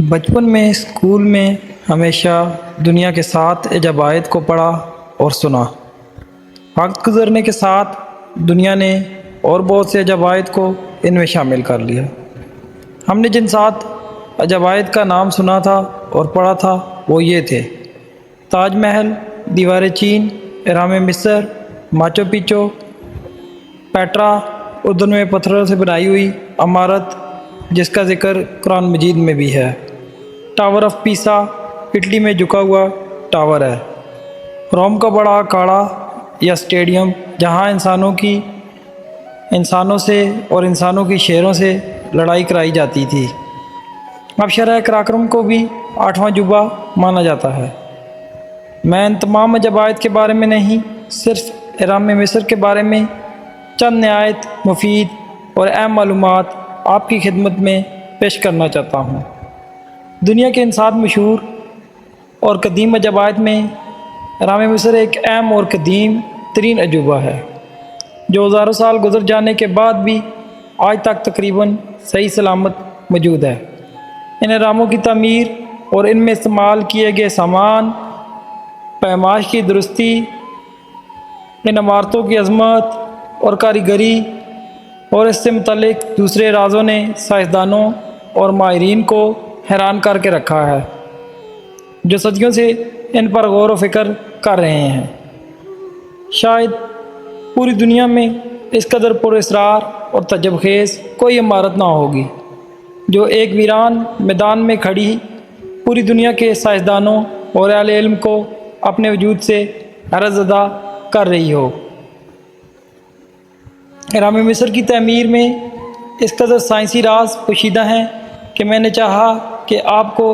بچپن میں اسکول میں ہمیشہ دنیا کے 7 عجائب کو پڑھا اور سنا۔ وقت گزرنے کے ساتھ دنیا نے اور بہت سے عجائب کو ان میں شامل کر لیا۔ ہم نے جن 7 عجائب کا نام سنا تھا اور پڑھا تھا وہ یہ تھے: تاج محل، دیوار چین، اہرام مصر، ماچو پیچو، پیٹرا اردن میں پتھروں سے بنائی ہوئی عمارت جس کا ذکر قرآن مجید میں بھی ہے، ٹاور آف پیسا اٹلی میں جھکا ہوا ٹاور ہے، روم کا بڑا اکھاڑا یا اسٹیڈیم جہاں انسانوں سے اور انسانوں کی شیروں سے لڑائی کرائی جاتی تھی۔ اب شرح کراکرم کو بھی 8واں عجوبہ مانا جاتا ہے۔ میں ان تمام عجائب کے بارے میں نہیں، صرف اہرام مصر کے بارے میں چند نہایت مفید اور اہم معلومات آپ کی خدمت میں پیش کرنا چاہتا ہوں۔ دنیا کے ان 7 مشہور اور قدیم عجائب میں اہرام مصر ایک اہم اور قدیم ترین عجوبہ ہے جو ہزاروں سال گزر جانے کے بعد بھی آج تک تقریباً صحیح سلامت موجود ہے۔ ان اہراموں کی تعمیر اور ان میں استعمال کیے گئے سامان، پیمائش کی درستی، ان عمارتوں کی عظمت اور کاریگری اور اس سے متعلق دوسرے رازوں نے سائنسدانوں اور ماہرین کو حیران کر کے رکھا ہے جو صدیوں سے ان پر غور و فکر کر رہے ہیں۔ شاید پوری دنیا میں اس قدر پر اسرار اور تعجب خیز کوئی عمارت نہ ہوگی جو ایک ویران میدان میں کھڑی پوری دنیا کے سائنسدانوں اور اہل علم کو اپنے وجود سے حیرت زدہ کر رہی ہو۔ اہرام مصر کی تعمیر میں اس قدر سائنسی راز پوشیدہ ہیں کہ میں نے چاہا کہ آپ کو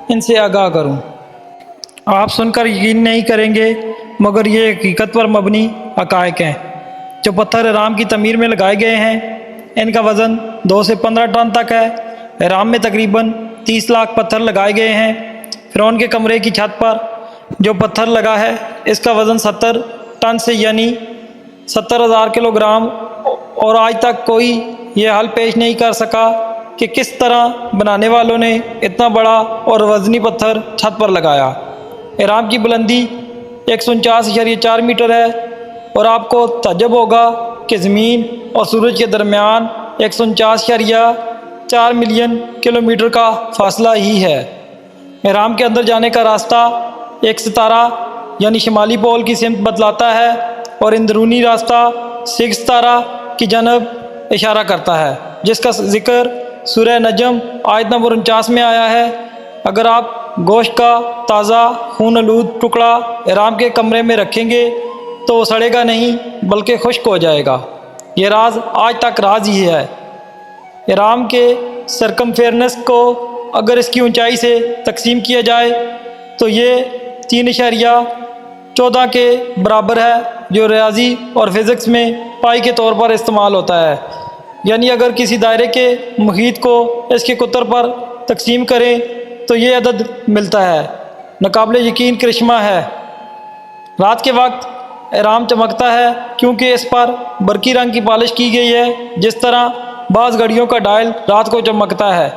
ان سے آگاہ کروں۔ آپ سن کر یقین نہیں کریں گے مگر یہ حقیقت پر مبنی حقائق ہیں۔ جو پتھر اہرام کی تعمیر میں لگائے گئے ہیں ان کا وزن 2 سے 15 ٹن تک ہے۔ اہرام میں تقریباً 30 لاکھ پتھر لگائے گئے ہیں۔ فرعون کے کمرے کی چھت پر جو پتھر لگا ہے اس کا وزن 70 ٹن سے یعنی 70,000 کلو گرام، اور آج تک کوئی یہ حل پیش نہیں کر سکا کہ کس طرح بنانے والوں نے اتنا بڑا اور وزنی پتھر چھت پر لگایا۔ اہرام کی بلندی 149.4 میٹر ہے اور آپ کو تعجب ہوگا کہ زمین اور سورج کے درمیان 149.4 ملین کلومیٹر کا فاصلہ ہی ہے۔ اہرام کے اندر جانے کا راستہ ایک ستارہ یعنی شمالی پول کی سمت بتلاتا ہے اور اندرونی راستہ سکھ ستارہ کی جانب اشارہ کرتا ہے جس کا ذکر سورہ نجم آیت نمبر 49 میں آیا ہے۔ اگر آپ گوشت کا تازہ خون آلود ٹکڑا اہرام کے کمرے میں رکھیں گے تو وہ سڑے گا نہیں بلکہ خشک ہو جائے گا۔ یہ راز آج تک راز ہی ہے۔ اہرام کے سرکمفیرنس کو اگر اس کی اونچائی سے تقسیم کیا جائے تو یہ 3.14 کے برابر ہے جو ریاضی اور فزکس میں پائی کے طور پر استعمال ہوتا ہے، یعنی اگر کسی دائرے کے محیط کو اس کے قطر پر تقسیم کریں تو یہ عدد ملتا ہے۔ ناقابل یقین کرشمہ ہے۔ رات کے وقت اہرام چمکتا ہے کیونکہ اس پر برقی رنگ کی پالش کی گئی ہے، جس طرح بعض گھڑیوں کا ڈائل رات کو چمکتا ہے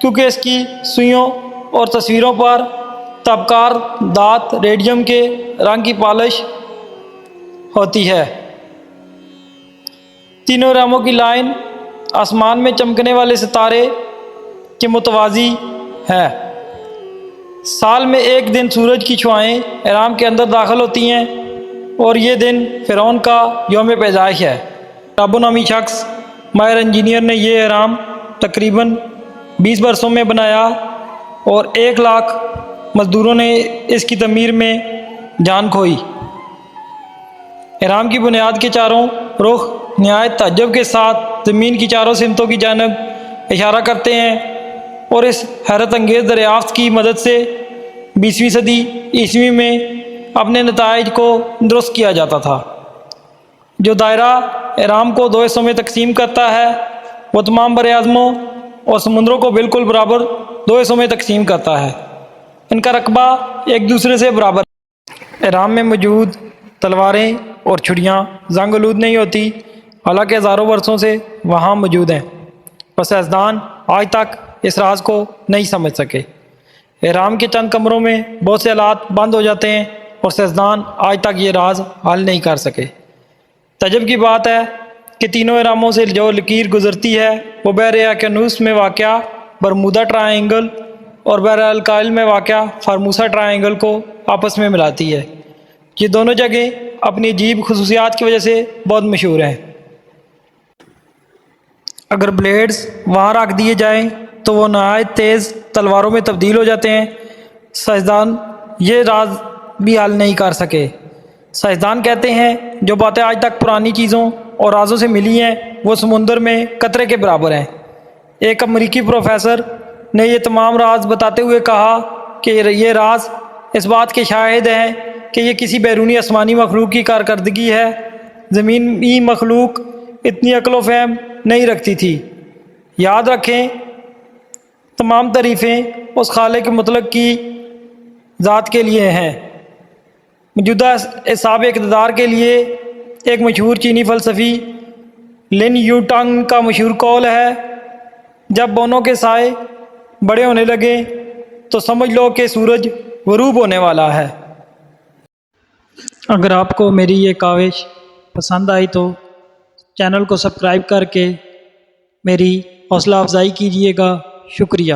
کیونکہ اس کی سوئیوں اور تصویروں پر تابکار دھات ریڈیم کے رنگ کی پالش ہوتی ہے۔ تینوں اہراموں کی لائن آسمان میں چمکنے والے ستارے کے متوازی ہے۔ سال میں ایک دن سورج کی شعاعیں اہرام کے اندر داخل ہوتی ہیں اور یہ دن فرعون کا یوم پیدائش ہے۔ ٹابو نامی شخص ماہر انجینئر نے یہ اہرام تقریباً 20 برسوں میں بنایا اور 1 لاکھ مزدوروں نے اس کی تعمیر میں جان کھوئی۔ اہرام کی بنیاد کے چاروں رخ نہایت تعجب کے ساتھ زمین کی چاروں سمتوں کی جانب اشارہ کرتے ہیں اور اس حیرت انگیز دریافت کی مدد سے 20ویں صدی عیسوی میں اپنے نتائج کو درست کیا جاتا تھا۔ جو دائرہ اہرام کو 2 حصوں میں تقسیم کرتا ہے وہ تمام براعظموں اور سمندروں کو بالکل برابر 2 حصوں میں تقسیم کرتا ہے۔ ان کا رقبہ ایک دوسرے سے برابر ہے۔ اہرام میں موجود تلواریں اور چھڑیاں زنگ آلود نہیں ہوتی، حالانکہ ہزاروں برسوں سے وہاں موجود ہیں۔ اور سائنسدان آج تک اس راز کو نہیں سمجھ سکے۔ احرام کے چند کمروں میں بہت سے آلات بند ہو جاتے ہیں اور سیاستدان آج تک یہ راز حل نہیں کر سکے۔ تعجب کی بات ہے کہ تینوں احراموں سے جو لکیر گزرتی ہے وہ بحر اقیانوس میں واقع برمودا ٹرائنگل اور بحر الکاہل میں واقع فارموسا ٹرائنگل کو آپس میں ملاتی ہے۔ یہ دونوں جگہیں اپنی عجیب خصوصیات کی وجہ سے بہت مشہور ہیں۔ اگر بلیڈز وہاں رکھ دیے جائیں تو وہ نہایت تیز تلواروں میں تبدیل ہو جاتے ہیں۔ سائنسدان یہ راز بھی حل نہیں کر سکے۔ سائنسدان کہتے ہیں جو باتیں آج تک پرانی چیزوں اور رازوں سے ملی ہیں وہ سمندر میں قطرے کے برابر ہیں۔ ایک امریکی پروفیسر نے یہ تمام راز بتاتے ہوئے کہا کہ یہ راز اس بات کے شاہد ہیں کہ یہ کسی بیرونی آسمانی مخلوق کی کارکردگی ہے۔ زمینی مخلوق اتنی عقل و فہم نہیں رکھتی تھی۔ یاد رکھیں تمام تعریفیں اس خالق مطلق کی ذات کے لیے ہیں۔ موجودہ اصحاب اقتدار کے لیے ایک مشہور چینی فلسفی لن یو ٹانگ کا مشہور قول ہے، جب بونوں کے سائے بڑے ہونے لگے تو سمجھ لو کہ سورج غروب ہونے والا ہے۔ اگر آپ کو میری یہ کاوش پسند آئی تو چینل کو سبسکرائب کر کے میری حوصلہ افزائی کیجیے گا۔ شکریہ۔